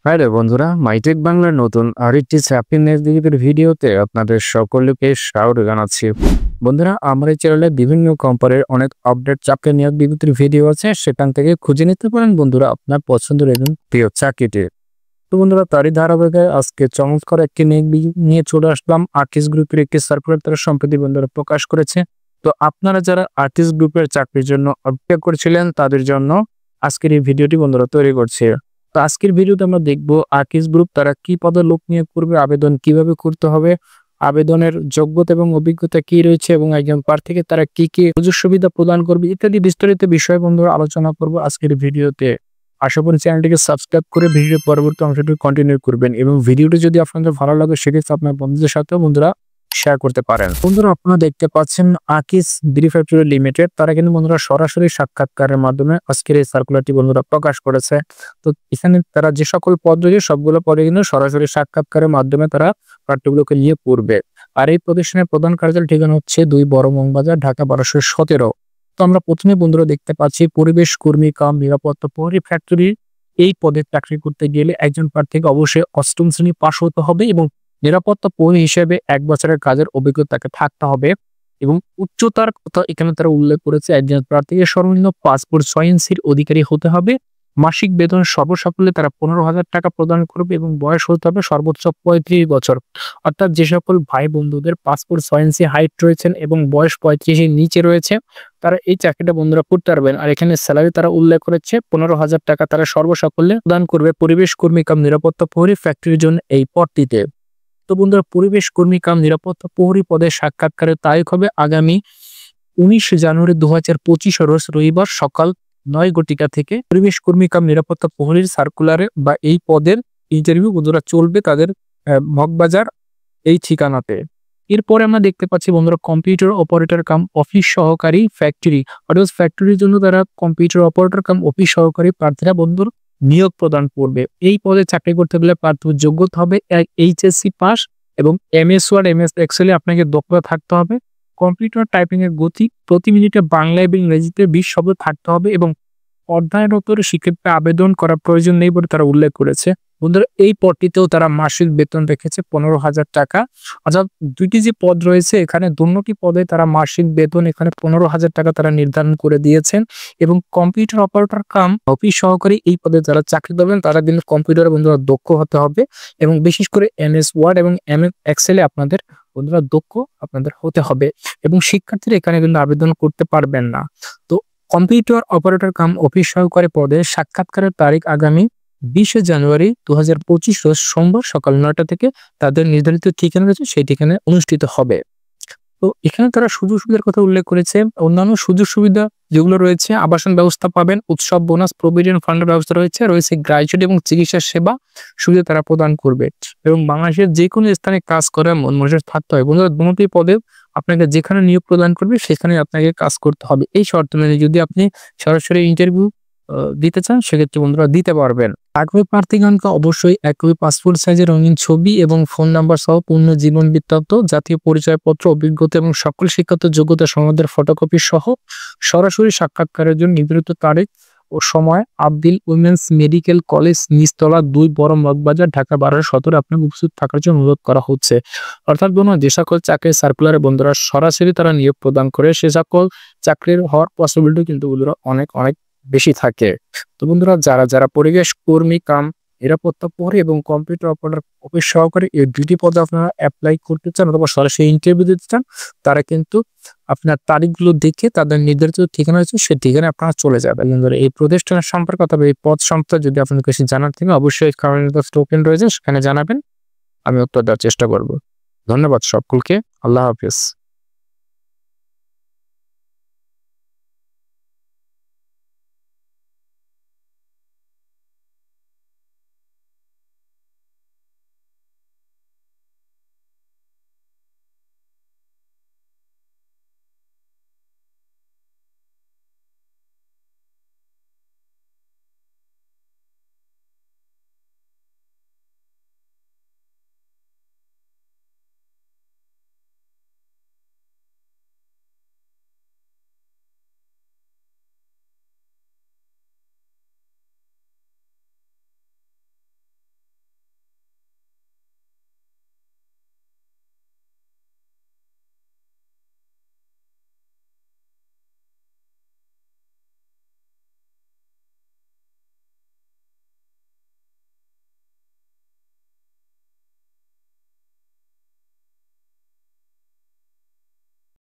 High রে বন্ধুরা, MyTech বাংলার নতুন আরেকটি চাকরি নিয়োগ বিজ্ঞপ্তির ভিডিওতে আপনাদের সকলকে স্বাগত জানাচ্ছি। বন্ধুরা, আমার এই চ্যানেলে বিভিন্ন কোম্পানির অনেক আপডেট চাকরি নিয়োগ বিজ্ঞপ্তির ভিডিও আছে, সেখান থেকে খুঁজে নিতে পারেন বন্ধুরা আপনার পছন্দের একজন প্রিয় চাকরিটি। তো বন্ধুরা, তারই ধারাবাহিকতায় আজকে চমৎকার একটি নিয়োগ বিজ্ঞপ্তি নিয়ে চলে আসলাম। আর্টিস্ট গ্রুপের একটি সার্কুলার তারা সম্প্রতি বন্ধুরা প্রকাশ করেছে। তো আপনারা যারা আর্টিস্ট গ্রুপের চাকরির জন্য অপেক্ষা করছিলেন তাদের জন্য আজকের এই ভিডিওটি বন্ধুরা তৈরি করছে। তো আজকের ভিডিওতে আমরা দেখবো আর্টিস্ট গ্রুপ তারা কি পদে লোক নিয়োগ করবে, আবেদন কিভাবে করতে হবে, আবেদনের যোগ্যতা এবং অভিজ্ঞতা কি রয়েছে এবং একজন প্রার্থীকে তারা কি কি সুযোগ সুবিধা প্রদান করবে ইত্যাদি বিস্তারিত বিষয় বন্ধুরা আলোচনা করব আজকের ভিডিওতে। আশা করি চ্যানেলটিকে সাবস্ক্রাইব করে ভিডিওর পরবর্তী অংশটি কন্টিনিউ করবেন এবং ভিডিওটি যদি আপনাদের ভালো লাগে সেক্ষেত্রে আপনার বন্ধুদের সাথেও বন্ধুরা শেয়ার করতে পারেন। বন্ধুরা, আপনারা দেখতে পাচ্ছেন আকিস বিডি ফ্যাক্টরি লিমিটেড তারা কিন্তু বন্ধুরা সরাসরি সাক্ষাৎকারের মাধ্যমে আজকের এই সার্কুলারটি বন্ধুরা প্রকাশ করেছে। তো এখানে তারা যে সকল পদ রয়েছে সবগুলো পদে কিন্তু সরাসরি সাক্ষাৎকারের মাধ্যমে তারা প্রার্থীগুলোকে নিয়ে পড়বে। আর এই প্রতিষ্ঠানের প্রধান কার্যালয় ঠিকানা হচ্ছে 2 বড় মংবাজার, ঢাকা 1217। তো আমরা প্রথমে বন্ধুরা দেখতে পাচ্ছি পরিবেশ কর্মী কাম নিরাপত্তা প্রহরী ফ্যাক্টরি। এই পদে চাকরি করতে গেলে একজন প্রার্থীকে অবশ্যই 8ম শ্রেণী পাশ হতে হবে এবং নিরাপত্তা প্রহরী হিসেবে 1 বছরের কাজের অভিজ্ঞতা থাকতে হবে এবং উচ্চতার কথা এখানে তারা উল্লেখ করেছে একজন প্রার্থীকে সর্বনিম্ন পাসপোর্ট 6 ইঞ্চির অধিকারী হতে হবে। মাসিক বেতন সর্বসাকুল্যে তারা 15,000 টাকা প্রদান করবে এবং বয়স হতে হবে সর্বোচ্চ 35 বছর। অর্থাৎ যে সকল ভাই বন্ধুদের পাসপোর্ট 6 ইঞ্চি হাইট রয়েছেন এবং বয়স 35 এর নিচে রয়েছে তারা এই চাকরিটা বন্ধুরা করতে পারবেন। আর এখানে স্যালারি তারা উল্লেখ করেছে 15,000 টাকা তারা সর্বসাকুল্যে প্রদান করবে পরিবেশ কর্মী কাম নিরাপত্তা প্রহরী ফ্যাক্টরির জন্য এই পদটিতে। তো বন্ধুরা, পরিবেশ কর্মী কাম নিরাপত্তা প্রহরী পদে সাক্ষাৎকারের তারিখ হবে আগামী 19 জানুয়ারি 2025 রোজ রবিবার সকাল 9 ঘটিকা থেকে। পরিবেশ কর্মী কাম নিরাপত্তা প্রহরীর সার্কুলারে বা এই পদের ইন্টারভিউ বন্ধুরা চলবে তাদের মগবাজার এই ঠিকানাতে। এরপরে আমরা দেখতে পাচ্ছি বন্ধুরা কম্পিউটার অপারেটর কাম অফিস সহকারী ফ্যাক্টরি, অর্থাৎ ফ্যাক্টরির জন্য তারা কম্পিউটার অপারেটর কাম অফিস সহকারী প্রার্থীরা বন্ধুর নিয়োগ প্রদান করবে। এই পদে চাকরি করতে গেলে প্রার্থীর যোগ্যতা হবে এইচএসসি পাস এবং এমএস ওয়ার্ড এমএস এক্সেলে আপনাকে দক্ষতা থাকতে হবে। কম্পিউটার টাইপিং এর গতি প্রতি মিনিটে বাংলা এবং ইংরেজিতে 20 শব্দ থাকতে হবে এবং অধ্যয়নরত শিক্ষার্থীকে আবেদন করার প্রয়োজন নেই বলে তারা উল্লেখ করেছে। বন্ধুরা, এই পদটিতেও তারা মাসিক বেতন রেখেছে 15,000 টাকা। অর্থাৎ দুইটি যে পদ রয়েছে এখানে দুটি পদে তারা মাসিক বেতন এখানে 15,000 টাকা তারা নির্ধারণ করে দিয়েছেন এবং কম্পিউটার অপারেটর কাম অফিস সহকারী এই পদে যারা চাকরি করবেন তারা কিন্তু কম্পিউটারে বন্ধুরা দক্ষ হতে হবে এবং বিশেষ করে এমএস ওয়ার্ড এবং এমএস এক্সেলে আপনাদের বন্ধুরা দক্ষ আপনাদের হতে হবে এবং শিক্ষার্থীরা এখানে কিন্তু আবেদন করতে পারবেন না। তো কম্পিউটার অপারেটর কাম অফিস সহকারী পদে সাক্ষাৎকারের তারিখ আগামী 20 জানুয়ারি 2025 রোজ সোমবার সকাল 9টা থেকে তাদের নির্ধারিত ঠিকানা রয়েছে সেই ঠিকানায় অনুষ্ঠিত হবে। তো এখানে তারা সুযোগ সুবিধার কথা উল্লেখ করেছে। অন্যান্য সুযোগ সুবিধা যেগুলো রয়েছে আবাসন ব্যবস্থা পাবেন, উৎসব বোনাস, প্রভিডেন্ট ফান্ডের ব্যবস্থা রয়েছে গ্রাজুয়েট এবং চিকিৎসা সেবা সুবিধা তারা প্রদান করবে এবং বাংলাদেশের যে কোনো স্থানে কাজ করার মন মানুষের থাকতে হয়। বন্ধুরা, দুটি পদে আপনাকে যেখানে নিয়োগ প্রদান করবে সেখানে আপনাকে কাজ করতে হবে। এই শর্ত মেনে যদি আপনি সরাসরি ইন্টারভিউ দিতে চান সেক্ষেত্রে বন্ধুরা দিতে পারবেন। আগ্রহী প্রার্থীগণকে অবশ্যই 1 কপি পাসপোর্ট সাইজের রঙিন ছবি এবং ফোন নাম্বার সহ পূর্ণ জীবন বৃত্তান্ত, জাতীয় পরিচয়পত্র, অভিজ্ঞতা এবং সকল শিক্ষাগত যোগ্যতা সনদের ফটোকপি সহ সরাসরি সাক্ষাৎকারের জন্য নির্ধারিত তারিখ ও সময় আব্দুল উইমেন্স মেডিকেল কলেজ, নিচতলা 2 বড় মগবাজার, ঢাকা 1217 আপনাকে উপস্থিত থাকার জন্য অনুরোধ করা হচ্ছে। অর্থাৎ বন্ধুরা, যে সকল চাকরির সার্কুলারে বন্ধুরা সরাসরি তারা নিয়োগ প্রদান করে সে সকল চাকরির হওয়ার পসিবিলিটি কিন্তু বন্ধুরা অনেক বেশি থাকে। তো বন্ধুরা, যারা পরিবেশ কর্মী কাম নিরাপত্তা প্রহরী এবং কম্পিউটার অপারেটর অফিস সহকারী এই দুটি পদে আপনারা অ্যাপ্লাই করতে চান অথবা সরাসরি ইন্টারভিউ দিতে চান তারা কিন্তু আপনার তারিখগুলো দেখে তাদের নির্ধারিত ঠিকানা আছে সেই ঠিকানায় আপনারা চলে যাবেন। বন্ধুরা, এই প্রতিষ্ঠানের সম্পর্কে অথবা এই পদ সম্পর্কে যদি আপনাদের কিছু জানার থাকে অবশ্যই কমেন্ট বক্সে ওপেন রয়েছে সেখানে জানাবেন, আমি উত্তর দেওয়ার চেষ্টা করব। ধন্যবাদ সকলকে। আল্লাহ হাফেজ।